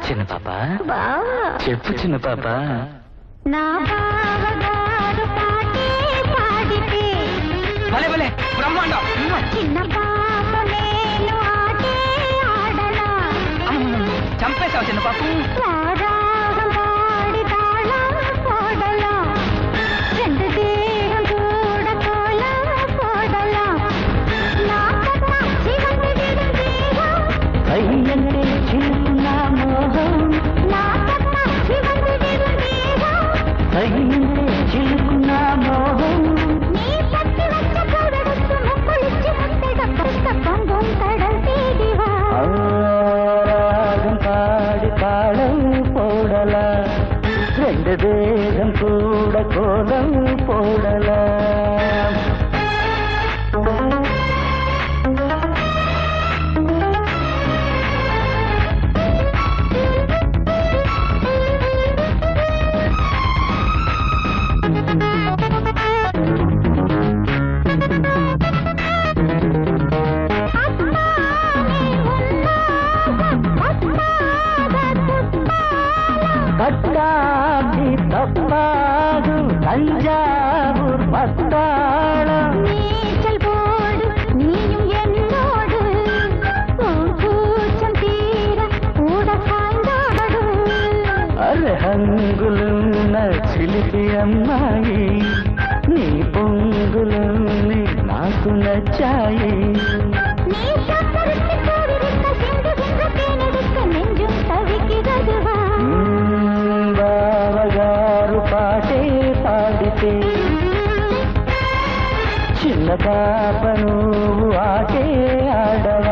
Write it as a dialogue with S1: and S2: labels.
S1: చిన్న పాప
S2: బావా
S1: చెప్పు చిన్న పాప.
S2: నా బావగారు పాటే పాడితే
S1: భలే భలే బ్రహ్మాండం.
S2: చిన్న పాప నేను ఆటే ఆడలా
S1: చంపేశావు చిన్న పాప.
S2: రారాగం పాడి తాళం పోడలా రెండు దేహం కూడా కోలం పోడలా నా కథ శివంతుడి దేహం
S1: అయ్యంటే చిన్న మోహం
S2: నా కథ శివంతుడి దేహం
S1: అయ్యంటే చిన్న మోహం
S2: நீ பத்தி வச்ச கூடடுத்து முக்குளிச்சு முத்தட பத்த பொங்கும் கடல் தேடிவா
S1: ராகம் பாடி தாளம் போடலா ரெண்டு தேகம் கூட கோலம் போடலா. பட்டாபி தப்பாது தஞ்சாவூர் பட்டாளம்
S2: நீச்சல் போடு நீயும் என்னோடு உன் கூச்சம் தீர கூட சாய்ந்தாடு
S1: అర్హంగులున్న చిలిపి అమ్మాయి నీ పొంగులన్నీ నాకు నచ్చాయి.
S2: நீ சக்கரத்து கோவிருக்க சிந்து சிந்து தேனெடுக்க நெஞ்சும் தவிக்கிறதுவா
S1: బావగారు పాటే పాడితే చిన్న పాప నువ్వు ఆటే ఆడవా.